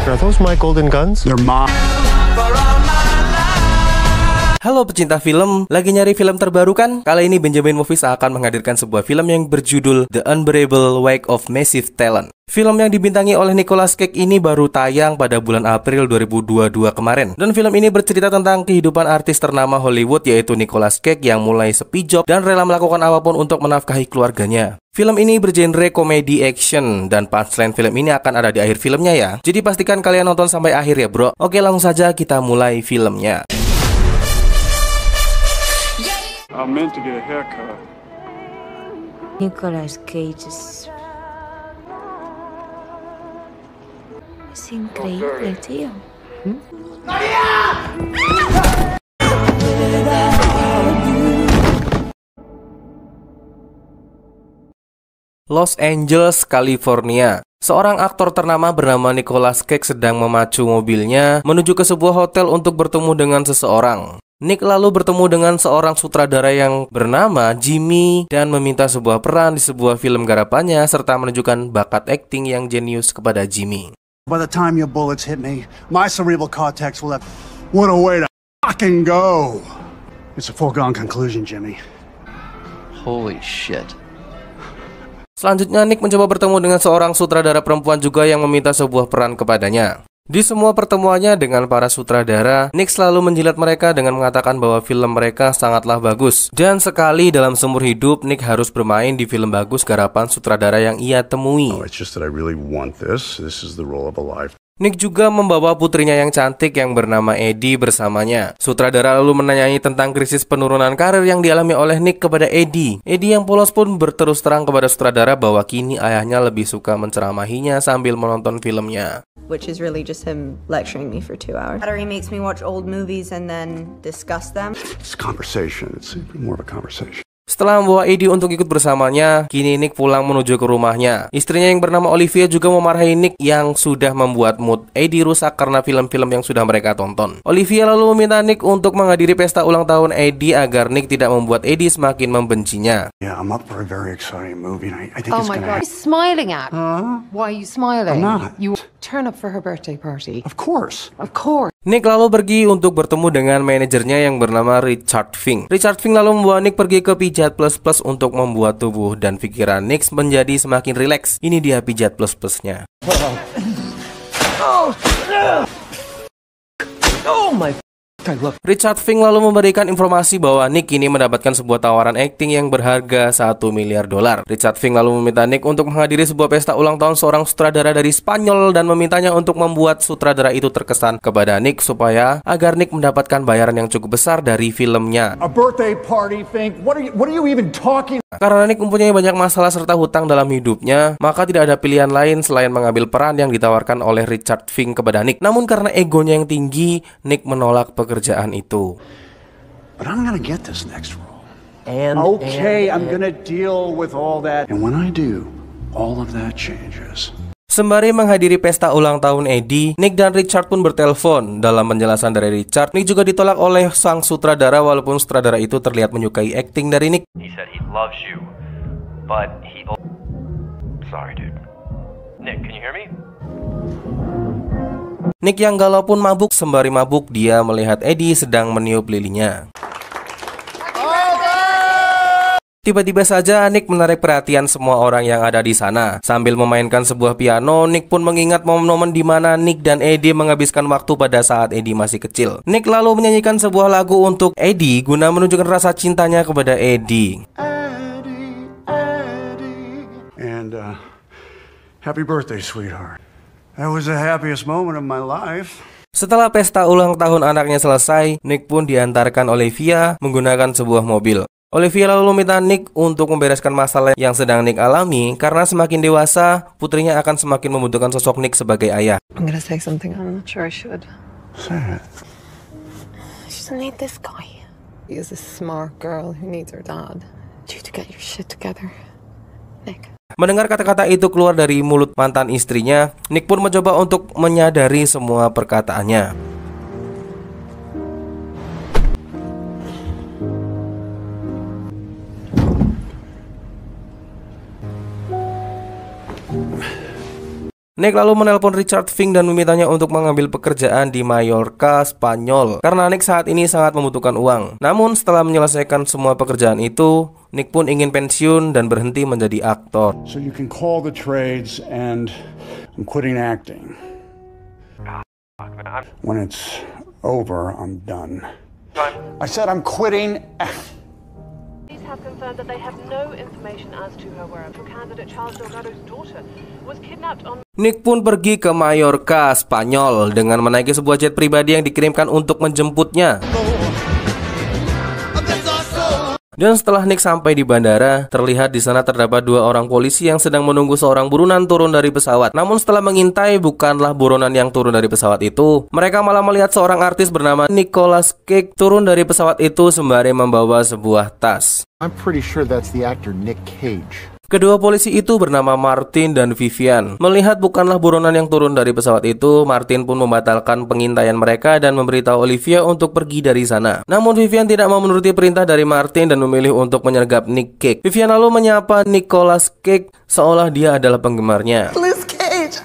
Are those my golden guns? They're mine. Halo pecinta film, lagi nyari film terbaru kan? Kali ini Benjamin Movies akan menghadirkan sebuah film yang berjudul The Unbearable Weight of Massive Talent. Film yang dibintangi oleh Nicolas Cage ini baru tayang pada bulan April 2022 kemarin. Dan film ini bercerita tentang kehidupan artis ternama Hollywood yaitu Nicolas Cage yang mulai sepi job dan rela melakukan apapun untuk menafkahi keluarganya. Film ini bergenre komedi action dan punchline film ini akan ada di akhir filmnya ya. Jadi pastikan kalian nonton sampai akhir ya bro. Oke, langsung saja kita mulai filmnya. I meant to get a haircut. Nicolas Cage es increíble, tío. Los Angeles, California. Seorang aktor ternama bernama Nicolas Cage sedang memacu mobilnya menuju ke sebuah hotel untuk bertemu dengan seseorang. Nick lalu bertemu dengan seorang sutradara yang bernama Jimmy dan meminta sebuah peran di sebuah film garapannya serta menunjukkan bakat akting yang jenius kepada Jimmy. By the time your bullets hit me, my cerebral cortex will have what a way to fucking go. It's a foregone conclusion, Jimmy. Holy shit. Selanjutnya Nick mencoba bertemu dengan seorang sutradara perempuan juga yang meminta sebuah peran kepadanya. Di semua pertemuannya dengan para sutradara, Nick selalu menjilat mereka dengan mengatakan bahwa film mereka sangatlah bagus. Dan sekali dalam seumur hidup, Nick harus bermain di film bagus garapan sutradara yang ia temui. Oh, it's just that I really want this. This is the role of a life. Nick juga membawa putrinya yang cantik yang bernama Eddie bersamanya. Sutradara lalu menanyai tentang krisis penurunan karir yang dialami oleh Nick kepada Eddie. Eddie yang polos pun berterus terang kepada sutradara bahwa kini ayahnya lebih suka menceramahinya sambil menonton filmnya. Which is really just him lecturing me for 2 hours. He makes me watch old movies and then discuss them. It's a conversation. It's more of a conversation. Setelah membawa Eddie untuk ikut bersamanya, kini Nick pulang menuju ke rumahnya. Istrinya yang bernama Olivia juga memarahi Nick yang sudah membuat mood Eddie rusak karena film-film yang sudah mereka tonton. Olivia lalu meminta Nick untuk menghadiri pesta ulang tahun Eddie agar Nick tidak membuat Eddie semakin membencinya. Yeah, I'm up for a very exciting movie, and I think Oh it's my gonna. God! What are you smiling at? Why are you smiling? I'm not. You turn up for her birthday party. Of course. Of course. Nick lalu pergi untuk bertemu dengan manajernya yang bernama Richard Fink. Richard Fink lalu membawa Nick pergi ke Pijat Plus Plus untuk membuat tubuh dan pikiran Nick menjadi semakin rileks. Ini dia Pijat Plus Plusnya. Oh my Richard Fink lalu memberikan informasi bahwa Nick kini mendapatkan sebuah tawaran akting yang berharga $1 miliar. Richard Fink lalu meminta Nick untuk menghadiri sebuah pesta ulang tahun seorang sutradara dari Spanyol dan memintanya untuk membuat sutradara itu terkesan kepada Nick supaya agar Nick mendapatkan bayaran yang cukup besar dari filmnya. A birthday party, Fink. What are you even talking? Karena Nick mempunyai banyak masalah serta hutang dalam hidupnya, maka tidak ada pilihan lain selain mengambil peran yang ditawarkan oleh Richard Fink kepada Nick. Namun karena egonya yang tinggi, Nick menolak pekerjaan itu. But I'm gonna get this next role. I'm gonna deal with all that. And when I do, all of that changes. Sembari menghadiri pesta ulang tahun Eddie, Nick dan Richard pun bertelepon. Dalam penjelasan dari Richard, Nick juga ditolak oleh sang sutradara walaupun sutradara itu terlihat menyukai akting dari Nick. He said he loves you, but he... Sorry, dude. Nick, can you hear me? Nick yang galau pun mabuk. Sembari mabuk, dia melihat Eddie sedang meniup lilinnya. Tiba-tiba saja Nick menarik perhatian semua orang yang ada di sana. Sambil memainkan sebuah piano, Nick pun mengingat momen-momen di mana Nick dan Eddie menghabiskan waktu pada saat Eddie masih kecil. Nick lalu menyanyikan sebuah lagu untuk Eddie guna menunjukkan rasa cintanya kepada Eddie. And happy birthday, sweetheart. That was the happiest moment of my life. Setelah pesta ulang tahun anaknya selesai, Nick pun diantarkan Olivia menggunakan sebuah mobil. Olivia lalu meminta Nick untuk membereskan masalah yang sedang Nick alami karena semakin dewasa, putrinya akan semakin membutuhkan sosok Nick sebagai ayah. I'm gonna say something. I'm not sure I should. Say it. She doesn't need this guy. She is a smart girl who needs her dad. You to get your shit together, Nick. Mendengar kata-kata itu keluar dari mulut mantan istrinya, Nick pun mencoba untuk menyadari semua perkataannya. Nick lalu menelpon Richard Fink dan memintanya untuk mengambil pekerjaan di Mallorca, Spanyol, karena Nick saat ini sangat membutuhkan uang. Namun setelah menyelesaikan semua pekerjaan itu, Nick pun ingin pensiun dan berhenti menjadi aktor. So you can call the trades and I'm quitting acting. When it's over, I'm done. I said I'm quitting. Police have confirmed that they have no information as to her whereabouts. Candidate Charles Delgado's daughter was kidnapped on. Nick pun pergi ke Mallorca, Spanyol dengan menaiki sebuah jet pribadi yang dikirimkan untuk menjemputnya. Dan setelah Nick sampai di bandara, terlihat di sana terdapat 2 orang polisi yang sedang menunggu seorang buronan turun dari pesawat. Namun setelah mengintai, bukanlah buronan yang turun dari pesawat itu. Mereka malah melihat seorang artis bernama Nicolas Cage turun dari pesawat itu sembari membawa sebuah tas. I'm pretty sure that's the actor Nick Cage. Kedua polisi itu bernama Martin dan Vivian. Melihat bukanlah buronan yang turun dari pesawat itu, Martin pun membatalkan pengintaian mereka dan memberitahu Olivia untuk pergi dari sana. Namun Vivian tidak mau menuruti perintah dari Martin dan memilih untuk menyergap Nick Cage. Vivian lalu menyapa Nicolas Cage seolah dia adalah penggemarnya.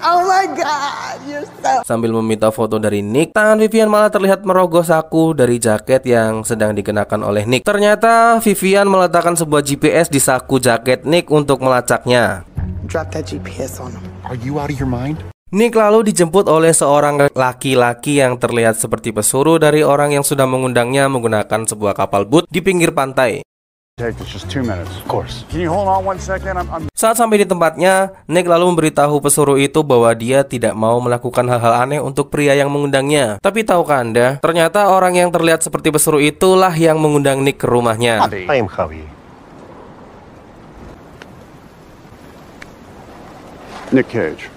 Oh my God, you're so... Sambil meminta foto dari Nick, tangan Vivian malah terlihat merogoh saku dari jaket yang sedang dikenakan oleh Nick. Ternyata Vivian meletakkan sebuah GPS di saku jaket Nick untuk melacaknya. Drop that GPS on him. Are you out of your mind? Nick lalu dijemput oleh seorang laki-laki yang terlihat seperti pesuruh dari orang yang sudah mengundangnya menggunakan sebuah kapal boot di pinggir pantai. Take this just 2 minutes. Of course. Can you hold on 1 second? Saat sampai di tempatnya, Nick lalu memberitahu pesuruh itu bahwa dia tidak mau melakukan hal-hal aneh untuk pria yang mengundangnya. Tapi tahukah Anda, ternyata orang yang terlihat seperti pesuruh itulah yang mengundang Nick ke rumahnya. I am Javi. Nick Cage.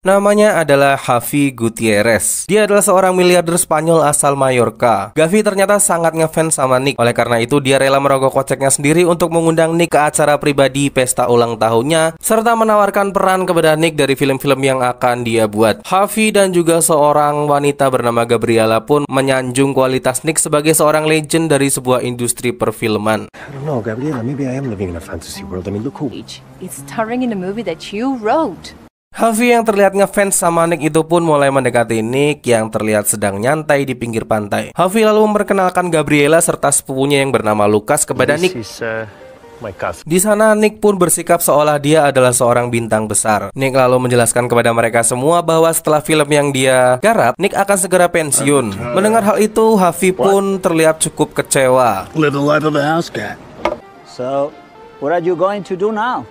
Namanya adalah Javi Gutierrez. Dia adalah seorang miliarder Spanyol asal Mallorca. Javi ternyata sangat ngefans sama Nick. Oleh karena itu, dia rela merogoh koceknya sendiri untuk mengundang Nick ke acara pribadi pesta ulang tahunnya, serta menawarkan peran kepada Nick dari film-film yang akan dia buat. Javi dan juga seorang wanita bernama Gabriela pun menyanjung kualitas Nick sebagai seorang legend dari sebuah industri perfilman. I don't know, Gabriela, maybe I am living in a fantasy world. I mean, look who... It's starring in a movie that you wrote. Javi yang terlihat ngefans sama Nick itu pun mulai mendekati Nick yang terlihat sedang nyantai di pinggir pantai. Javi lalu memperkenalkan Gabriela serta sepupunya yang bernama Lucas kepada Nick. Di sana Nick pun bersikap seolah dia adalah seorang bintang besar. Nick lalu menjelaskan kepada mereka semua bahwa setelah film yang dia garap, Nick akan segera pensiun. Mendengar hal itu, Javi pun terlihat cukup kecewa. Live the life of a house cat. So, what are you going to do now?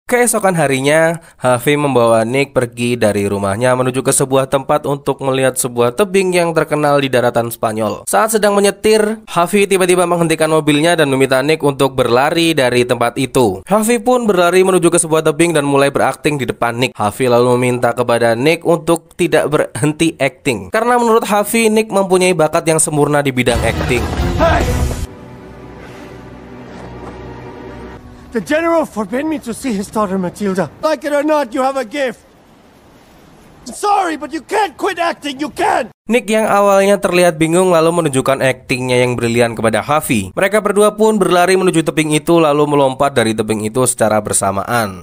Keesokan harinya, Javi membawa Nick pergi dari rumahnya menuju ke sebuah tempat untuk melihat sebuah tebing yang terkenal di daratan Spanyol. Saat sedang menyetir, Javi tiba-tiba menghentikan mobilnya dan meminta Nick untuk berlari dari tempat itu. Javi pun berlari menuju ke sebuah tebing dan mulai berakting di depan Nick. Javi lalu meminta kepada Nick untuk tidak berhenti acting, karena menurut Javi, Nick mempunyai bakat yang sempurna di bidang acting. Hey! The general forbid me to see his daughter Matilda. Like it or not, you have a gift. I'm sorry, but you can't quit acting, you can't! Nick yang awalnya terlihat bingung lalu menunjukkan aktingnya yang brilian kepada Javi. Mereka berdua pun berlari menuju tebing itu lalu melompat dari tebing itu secara bersamaan.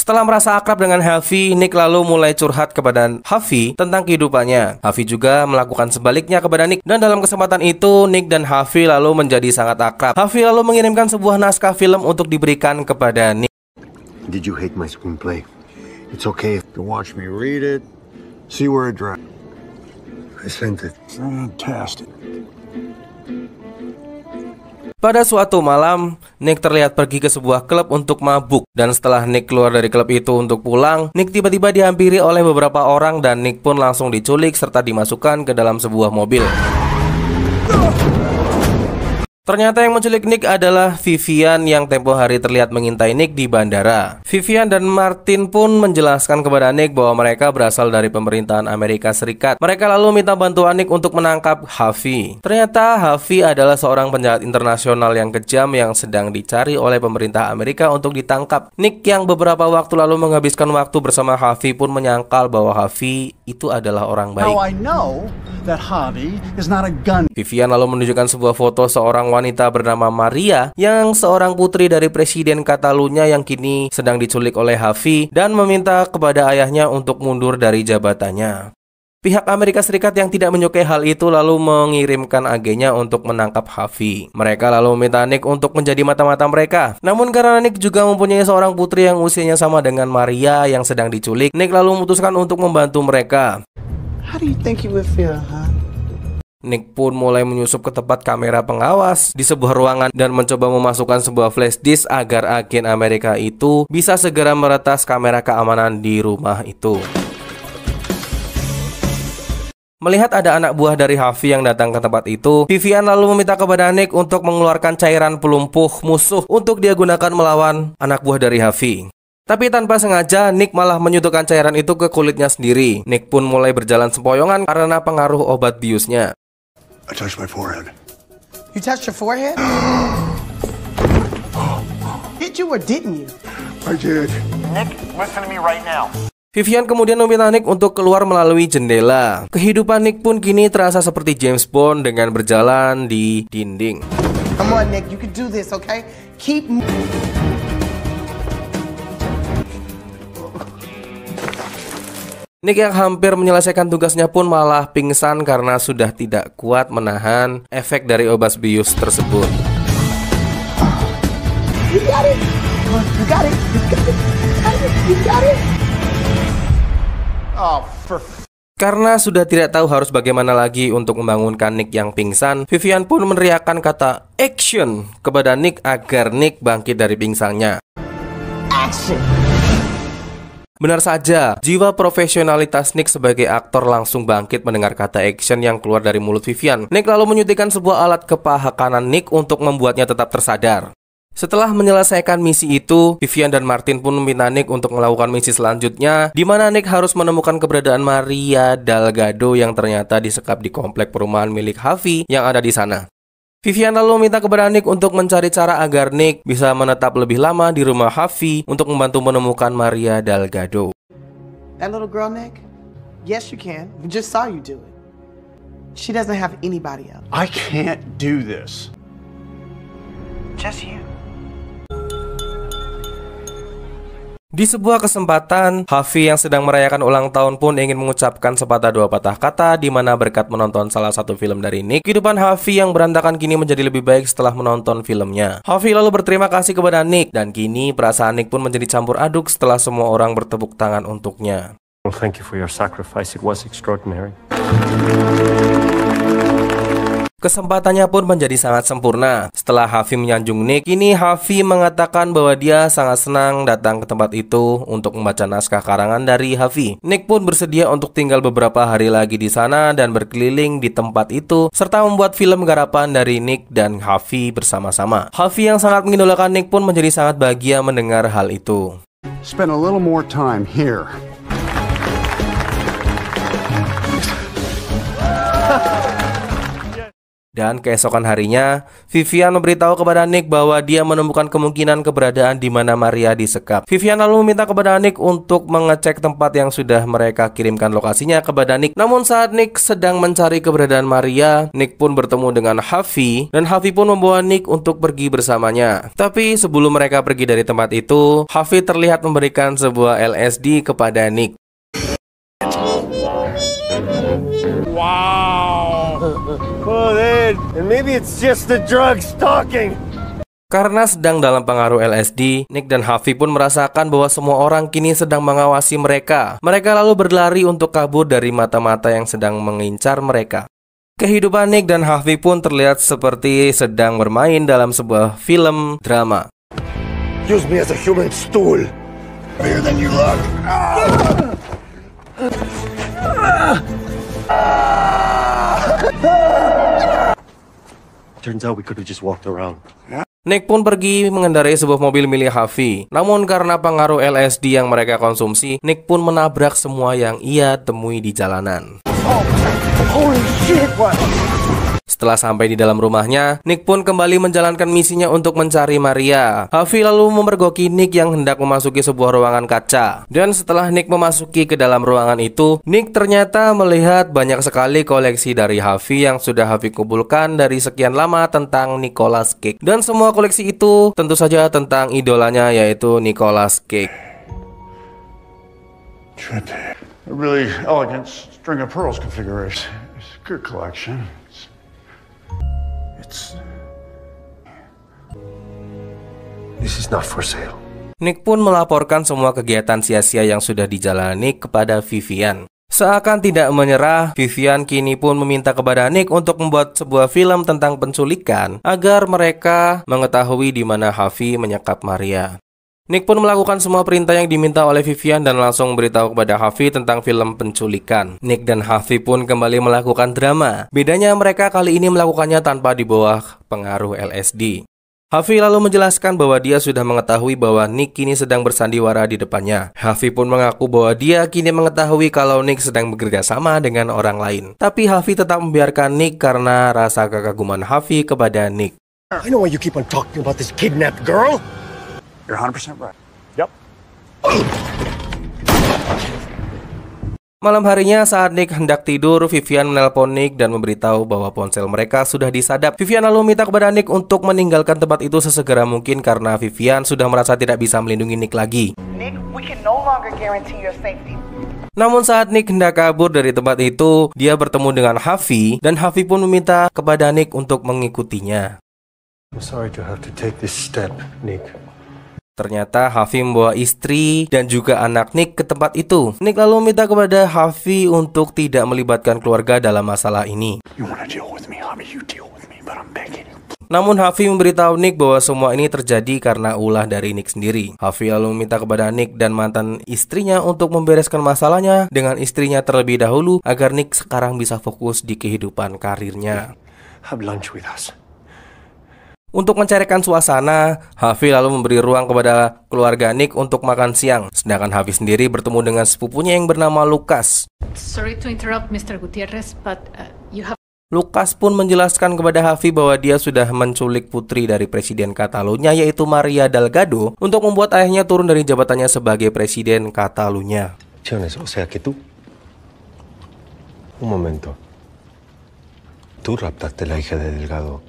Setelah merasa akrab dengan Javi, Nick lalu mulai curhat kepada Javi tentang kehidupannya. Javi juga melakukan sebaliknya kepada Nick. Dan dalam kesempatan itu, Nick dan Javi lalu menjadi sangat akrab. Javi lalu mengirimkan sebuah naskah film untuk diberikan kepada Nick. Did you hate my screenplay? It's okay if you watch me read it, see where it drives. I sent it. Fantastic. Pada suatu malam, Nick terlihat pergi ke sebuah klub untuk mabuk. Dan setelah Nick keluar dari klub itu untuk pulang, Nick tiba-tiba dihampiri oleh beberapa orang dan Nick pun langsung diculik serta dimasukkan ke dalam sebuah mobil. Ternyata yang menculik Nick adalah Vivian yang tempo hari terlihat mengintai Nick di bandara. Vivian dan Martin pun menjelaskan kepada Nick bahwa mereka berasal dari pemerintahan Amerika Serikat. Mereka lalu minta bantuan Nick untuk menangkap Javi. Ternyata Javi adalah seorang penjahat internasional yang kejam yang sedang dicari oleh pemerintah Amerika untuk ditangkap. Nick yang beberapa waktu lalu menghabiskan waktu bersama Javi pun menyangkal bahwa Javi itu adalah orang baik. Now I know that Javi is not a gun. Vivian lalu menunjukkan sebuah foto seorang wanita bernama Maria yang seorang putri dari Presiden Catalunya yang kini sedang diculik oleh Javi dan meminta kepada ayahnya untuk mundur dari jabatannya. Pihak Amerika Serikat yang tidak menyukai hal itu lalu mengirimkan agennya untuk menangkap Javi. Mereka lalu meminta Nick untuk menjadi mata-mata mereka. Namun karena Nick juga mempunyai seorang putri yang usianya sama dengan Maria yang sedang diculik, Nick lalu memutuskan untuk membantu mereka. How do you think you would feel, huh? Nick pun mulai menyusup ke tempat kamera pengawas di sebuah ruangan dan mencoba memasukkan sebuah flash disk agar agen Amerika itu bisa segera meretas kamera keamanan di rumah itu. Melihat ada anak buah dari Javi yang datang ke tempat itu, Vivian lalu meminta kepada Nick untuk mengeluarkan cairan pelumpuh musuh untuk dia gunakan melawan anak buah dari Javi. Tapi tanpa sengaja, Nick malah menyuntikkan cairan itu ke kulitnya sendiri. Nick pun mulai berjalan sempoyongan karena pengaruh obat biusnya. I touched my forehead. You touched your forehead? Did you or didn't you? I did. Nick, listen to me right now. Vivian kemudian meminta Nick untuk keluar melalui jendela. Kehidupan Nick pun kini terasa seperti James Bond dengan berjalan di dinding. Come on, Nick, you can do this, okay? Keep. Nick yang hampir menyelesaikan tugasnya pun malah pingsan karena sudah tidak kuat menahan efek dari obat bius tersebut. You got it. You got it. You got it. You got it. Oh, Karena sudah tidak tahu harus bagaimana lagi untuk membangunkan Nick yang pingsan, Vivian pun meneriakkan kata action kepada Nick agar Nick bangkit dari pingsannya. Action. Benar saja, jiwa profesionalitas Nick sebagai aktor langsung bangkit mendengar kata action yang keluar dari mulut Vivian. Nick lalu menyuntikkan sebuah alat ke paha kanan Nick untuk membuatnya tetap tersadar. Setelah menyelesaikan misi itu, Vivian dan Martin pun meminta Nick untuk melakukan misi selanjutnya, di mana Nick harus menemukan keberadaan Maria Delgado yang ternyata disekap di komplek perumahan milik Javi yang ada di sana. Vivian lalu meminta kepada Nick untuk mencari cara agar Nick bisa menetap lebih lama di rumah Javi untuk membantu menemukan Maria Delgado. That little girl, Nick? Yes, you can. We just saw you do it. She doesn't have anybody else. I can't do this. Just you. Di sebuah kesempatan, Javi yang sedang merayakan ulang tahun pun ingin mengucapkan sepatah dua patah kata, di mana berkat menonton salah satu film dari Nick, kehidupan Javi yang berantakan kini menjadi lebih baik setelah menonton filmnya. Javi lalu berterima kasih kepada Nick, dan kini perasaan Nick pun menjadi campur aduk setelah semua orang bertepuk tangan untuknya. Well, thank you for your sacrifice. It was extraordinary. Kesempatannya pun menjadi sangat sempurna. Setelah Javi menyanjung Nick, kini Javi mengatakan bahwa dia sangat senang datang ke tempat itu untuk membaca naskah karangan dari Javi. Nick pun bersedia untuk tinggal beberapa hari lagi di sana dan berkeliling di tempat itu, serta membuat film garapan dari Nick dan Javi bersama-sama. Javi yang sangat mengidolakan Nick pun menjadi sangat bahagia mendengar hal itu. Spend a little more time here. Dan keesokan harinya, Vivian memberitahu kepada Nick bahwa dia menemukan kemungkinan keberadaan di mana Maria disekap. Vivian lalu meminta kepada Nick untuk mengecek tempat yang sudah mereka kirimkan lokasinya kepada Nick. Namun saat Nick sedang mencari keberadaan Maria, Nick pun bertemu dengan Javi, dan Javi pun membawa Nick untuk pergi bersamanya. Tapi sebelum mereka pergi dari tempat itu, Javi terlihat memberikan sebuah LSD kepada Nick. Wow. Well, and maybe it's just the drugs talking. Karena sedang dalam pengaruh LSD, Nick dan Javi pun merasakan bahwa semua orang kini sedang mengawasi mereka. Mereka lalu berlari untuk kabur dari mata-mata yang sedang mengincar mereka. Kehidupan Nick dan Javi pun terlihat seperti sedang bermain dalam sebuah film drama. Use me as a human stool. Bigger than you look. Turns out we could have just walked around. Nick pun pergi mengendarai sebuah mobil milik Javi. Namun karena pengaruh LSD yang mereka konsumsi, Nick pun menabrak semua yang ia temui di jalanan. Oh, holy shit! What? Setelah sampai di dalam rumahnya, Nick pun kembali menjalankan misinya untuk mencari Maria. Harvey lalu memergoki Nick yang hendak memasuki sebuah ruangan kaca. Dan setelah Nick memasuki ke dalam ruangan itu, Nick ternyata melihat banyak sekali koleksi dari Harvey yang sudah Harvey kumpulkan dari sekian lama tentang Nicolas Cage. Dan semua koleksi itu tentu saja tentang idolanya, yaitu Nicolas Cage. Trippy. A really elegant string of pearls configuration. It's a good collection. This is not for sale. Nick pun melaporkan semua kegiatan sia-sia yang sudah dijalani kepada Vivian. Seakan tidak menyerah, Vivian kini pun meminta kepada Nick untuk membuat sebuah film tentang penculikan agar mereka mengetahui di mana Harvey menyekap Maria. Nick pun melakukan semua perintah yang diminta oleh Vivian dan langsung memberitahu kepada Harvey tentang film penculikan. Nick dan Harvey pun kembali melakukan drama. Bedanya mereka kali ini melakukannya tanpa di bawah pengaruh LSD. Harvey lalu menjelaskan bahwa dia sudah mengetahui bahwa Nick kini sedang bersandiwara di depannya. Harvey pun mengaku bahwa dia kini mengetahui kalau Nick sedang bekerja sama dengan orang lain. Tapi Harvey tetap membiarkan Nick karena rasa kekaguman Harvey kepada Nick. I know why you keep on talking about this kidnapped girl. You're 100% right. Yep. Malam harinya saat Nick hendak tidur, Vivian menelpon Nick dan memberitahu bahwa ponsel mereka sudah disadap. Vivian lalu minta kepada Nick untuk meninggalkan tempat itu sesegera mungkin karena Vivian sudah merasa tidak bisa melindungi Nick lagi. Nick, we can no longer guarantee your safety. Namun saat Nick hendak kabur dari tempat itu, dia bertemu dengan Harvey dan Harvey pun meminta kepada Nick untuk mengikutinya. I'm sorry to have to take this step, Nick. Ternyata Harvey membawa istri dan juga anak Nick ke tempat itu. Nick lalu minta kepada Harvey untuk tidak melibatkan keluarga dalam masalah ini. Namun Harvey memberitahu Nick bahwa semua ini terjadi karena ulah dari Nick sendiri. Harvey lalu meminta kepada Nick dan mantan istrinya untuk membereskan masalahnya dengan istrinya terlebih dahulu agar Nick sekarang bisa fokus di kehidupan karirnya. Have lunch with us. Untuk mencairkan suasana, Harvey lalu memberi ruang kepada keluarga Nick untuk makan siang. Sedangkan Harvey sendiri bertemu dengan sepupunya yang bernama Lucas. Sorry to interrupt, Mr. Gutierrez, but you have... Lucas pun menjelaskan kepada Harvey bahwa dia sudah menculik putri dari Presiden Catalunya, yaitu Maria Delgado, untuk membuat ayahnya turun dari jabatannya sebagai Presiden Catalunya. O sea que tú... Un momento. Tú raptaste la hija de Delgado.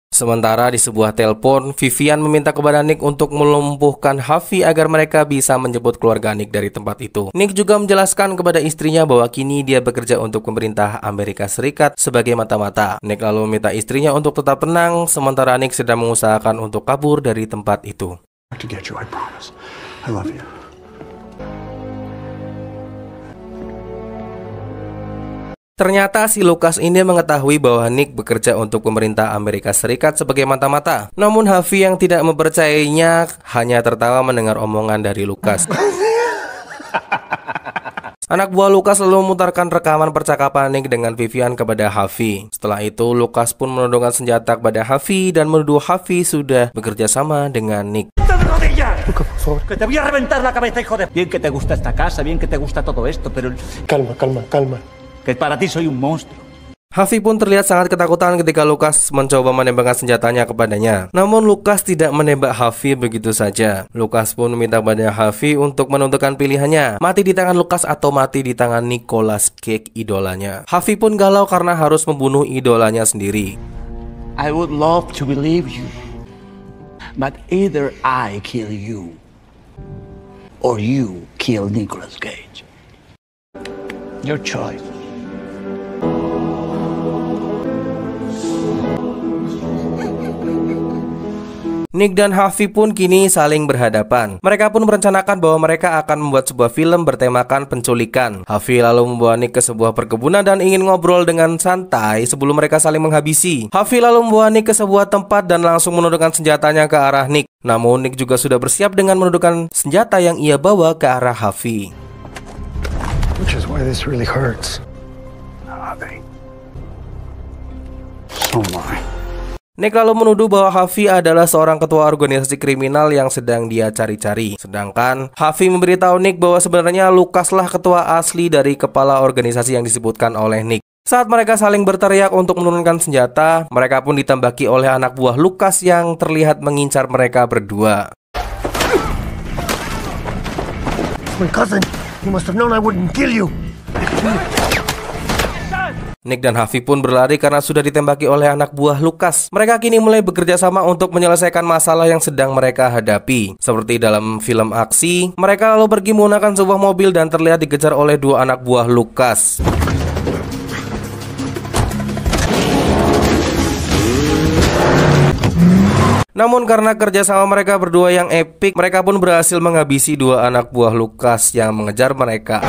Sementara di sebuah telepon, Vivian meminta kepada Nick untuk melumpuhkan Harvey agar mereka bisa menjemput keluarga Nick dari tempat itu. Nick juga menjelaskan kepada istrinya bahwa kini dia bekerja untuk pemerintah Amerika Serikat sebagai mata-mata. Nick lalu meminta istrinya untuk tetap tenang, sementara Nick sedang mengusahakan untuk kabur dari tempat itu. Ternyata si Lucas ini mengetahui bahwa Nick bekerja untuk pemerintah Amerika Serikat sebagai mata-mata. Namun Harvey yang tidak mempercayainya hanya tertawa mendengar omongan dari Lucas. Anak buah Lucas lalu memutarkan rekaman percakapan Nick dengan Vivian kepada Harvey. Setelah itu Lucas pun menodongkan senjata kepada Harvey dan menuduh Harvey sudah bekerja sama dengan Nick. Que te voy a reventar la cabeza, hijo de... Bien que te gusta esta casa, bien que te gusta todo esto, pero... Calma. Que para ti soy un monstruo. Harvey pun terlihat sangat ketakutan ketika Lucas mencoba menembakkan senjatanya kepadanya. Namun Lucas tidak menembak Harvey begitu saja. Lucas pun meminta kepada Harvey untuk menentukan pilihannya, mati di tangan Lucas atau mati di tangan Nicolas Cage, idolanya. Harvey pun galau karena harus membunuh idolanya sendiri. I would love to believe you, but either I kill you or you kill Nicolas Cage. Your choice. Nick dan Harvey pun kini saling berhadapan. Mereka pun merencanakan bahwa mereka akan membuat sebuah film bertemakan penculikan. Harvey lalu membawa Nick ke sebuah perkebunan dan ingin ngobrol dengan santai sebelum mereka saling menghabisi. Harvey lalu membawa Nick ke sebuah tempat dan langsung menodongkan senjatanya ke arah Nick. Namun Nick juga sudah bersiap dengan menodongkan senjata yang ia bawa ke arah Harvey. Which is why this really hurts. So my. Nick lalu menuduh bahwa Harvey adalah seorang ketua organisasi kriminal yang sedang dia cari-cari. Sedangkan Harvey memberitahu Nick bahwa sebenarnya Lucas lah ketua asli dari kepala organisasi yang disebutkan oleh Nick. Saat mereka saling berteriak untuk menurunkan senjata, mereka pun ditembaki oleh anak buah Lucas yang terlihat mengincar mereka berdua. My cousin, you must have known I wouldn't kill you. Nick dan Harvey pun berlari karena sudah ditembaki oleh anak buah Lucas. Mereka kini mulai bekerja sama untuk menyelesaikan masalah yang sedang mereka hadapi. Seperti dalam film aksi, mereka lalu pergi menggunakan sebuah mobil dan terlihat dikejar oleh dua anak buah Lucas. Namun karena kerjasama mereka berdua yang epik, mereka pun berhasil menghabisi dua anak buah Lucas yang mengejar mereka.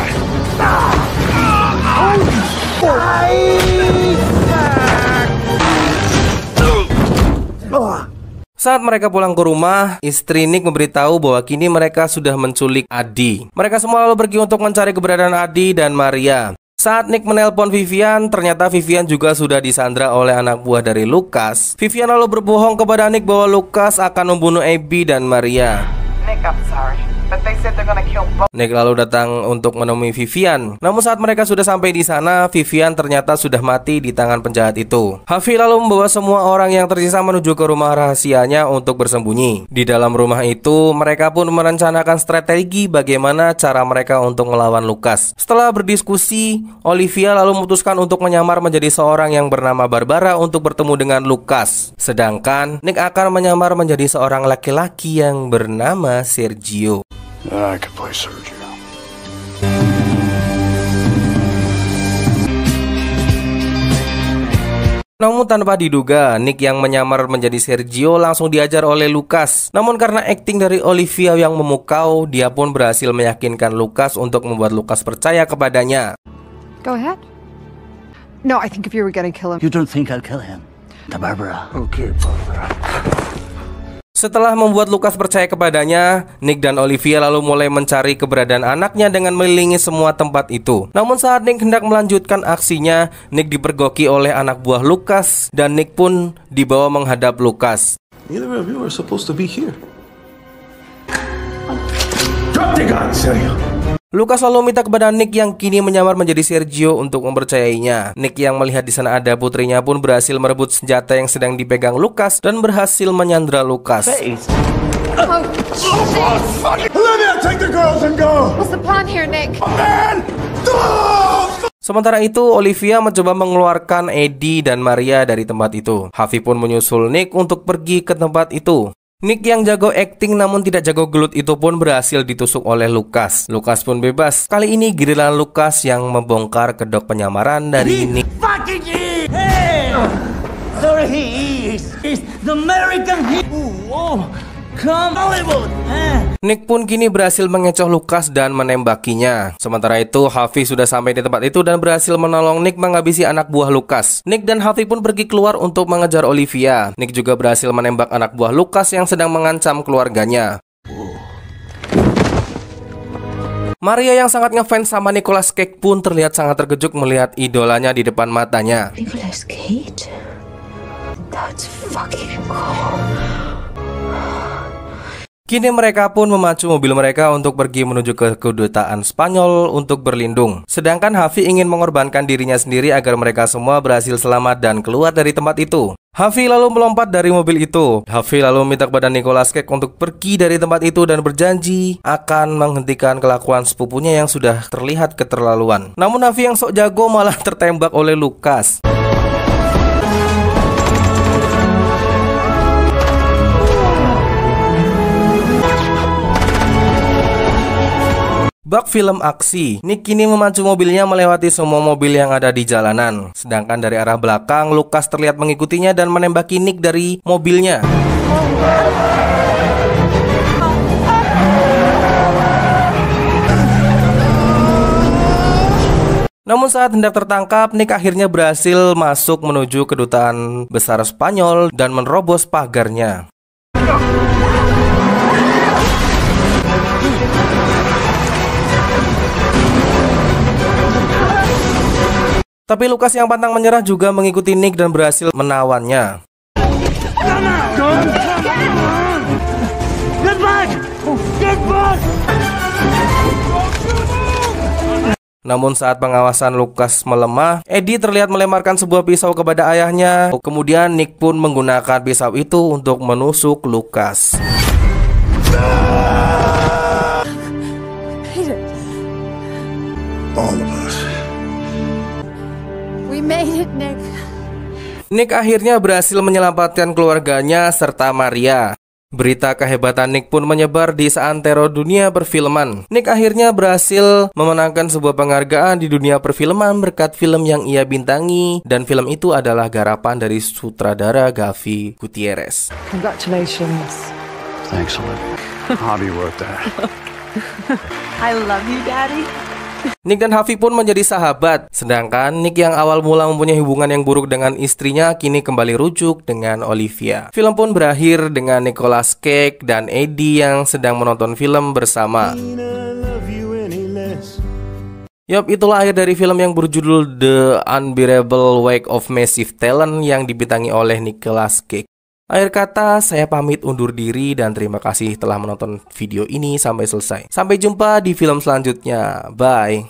Saat mereka pulang ke rumah, istri Nick memberitahu bahwa kini mereka sudah menculik Adi. Mereka semua lalu pergi untuk mencari keberadaan Adi dan Maria. Saat Nick menelpon Vivian, ternyata Vivian juga sudah disandra oleh anak buah dari Lucas. Vivian lalu berbohong kepada Nick bahwa Lucas akan membunuh Abby dan Maria. Nick, I'm sorry. But they said they're gonna kill both. Nick lalu datang untuk menemui Vivian. Namun saat mereka sudah sampai di sana, Vivian ternyata sudah mati di tangan penjahat itu. Harvey lalu membawa semua orang yang tersisa menuju ke rumah rahasianya untuk bersembunyi. Di dalam rumah itu, mereka pun merencanakan strategi bagaimana cara mereka untuk melawan Lucas. Setelah berdiskusi, Olivia lalu memutuskan untuk menyamar menjadi seorang yang bernama Barbara untuk bertemu dengan Lucas. Sedangkan Nick akan menyamar menjadi seorang laki-laki yang bernama Sergio. I could play Sergio. Namun tanpa diduga, Nick yang menyamar menjadi Sergio langsung diajar oleh Lucas. Namun karena akting dari Olivia yang memukau, dia pun berhasil meyakinkan Lucas untuk membuat Lucas percaya kepadanya. Go ahead. No, I think if you were gonna kill him. You don't think I'll kill him? The Barbara. Okay, Barbara. Setelah membuat Lucas percaya kepadanya, Nick dan Olivia lalu mulai mencari keberadaan anaknya dengan mengelilingi semua tempat itu. Namun saat Nick hendak melanjutkan aksinya, Nick dipergoki oleh anak buah Lucas dan Nick pun dibawa menghadap Lucas. Neither of you are supposed to be here. Drop the gun, Sergio. Lucas lalu minta kepada Nick yang kini menyamar menjadi Sergio untuk mempercayainya. Nick yang melihat di sana ada putrinya pun berhasil merebut senjata yang sedang dipegang Lucas dan berhasil menyandra Lucas. Olivia, take the girls and go. What's the plan here, Nick? Sementara itu, Olivia mencoba mengeluarkan Eddie dan Maria dari tempat itu. Harvey pun menyusul Nick untuk pergi ke tempat itu. Nick yang jago akting namun tidak jago gelut itu pun berhasil ditusuk oleh Lucas. Lucas pun bebas. Kali ini giliran Lucas yang membongkar kedok penyamaran dari Nick. Hey! There he is. He's the American hero. Oh, come Hollywood. Nick pun kini berhasil mengecoh Lucas dan menembakinya. Sementara itu, Harvey sudah sampai di tempat itu dan berhasil menolong Nick menghabisi anak buah Lucas. Nick dan Harvey pun pergi keluar untuk mengejar Olivia. Nick juga berhasil menembak anak buah Lucas yang sedang mengancam keluarganya. Maria yang sangat ngefans sama Nicolas Cage pun terlihat sangat terkejut melihat idolanya di depan matanya. Nicolas Cage? That's fucking cool. Kini mereka pun memacu mobil mereka untuk pergi menuju ke kedutaan Spanyol untuk berlindung. Sedangkan Harvey ingin mengorbankan dirinya sendiri agar mereka semua berhasil selamat dan keluar dari tempat itu. Harvey lalu melompat dari mobil itu. Harvey lalu meminta kepada Nicolas Cage untuk pergi dari tempat itu dan berjanji akan menghentikan kelakuan sepupunya yang sudah terlihat keterlaluan. Namun Harvey yang sok jago malah tertembak oleh Lucas. Bak film aksi, Nick kini memacu mobilnya melewati semua mobil yang ada di jalanan. Sedangkan dari arah belakang, Lucas terlihat mengikutinya dan menembaki Nick dari mobilnya. Namun saat hendak tertangkap, Nick akhirnya berhasil masuk menuju kedutaan besar Spanyol dan menerobos pagarnya. Tapi Lucas yang pantang menyerah juga mengikuti Nick dan berhasil menawannya. Namun saat pengawasan Lucas melemah, Eddie terlihat melemparkan sebuah pisau kepada ayahnya. Kemudian Nick pun menggunakan pisau itu untuk menusuk Lucas. All of us. We made it, Nick. Nick akhirnya berhasil menyelamatkan keluarganya serta Maria. Berita kehebatan Nick pun menyebar di seantero dunia perfilman. Nick akhirnya berhasil memenangkan sebuah penghargaan di dunia perfilman berkat film yang ia bintangi, dan film itu adalah garapan dari sutradara Gavi Gutierrez. Congratulations. Thanks, Olivia. Javi wrote that. I love you, Daddy. Nick dan Javi pun menjadi sahabat. Sedangkan Nick yang awal mula mempunyai hubungan yang buruk dengan istrinya kini kembali rujuk dengan Olivia. Film pun berakhir dengan Nicolas Cage dan Eddie yang sedang menonton film bersama. Yup, itulah akhir dari film yang berjudul The Unbearable Weight of Massive Talent yang dibintangi oleh Nicolas Cage. Akhir kata, saya pamit undur diri dan terima kasih telah menonton video ini sampai selesai. Sampai jumpa di film selanjutnya. Bye.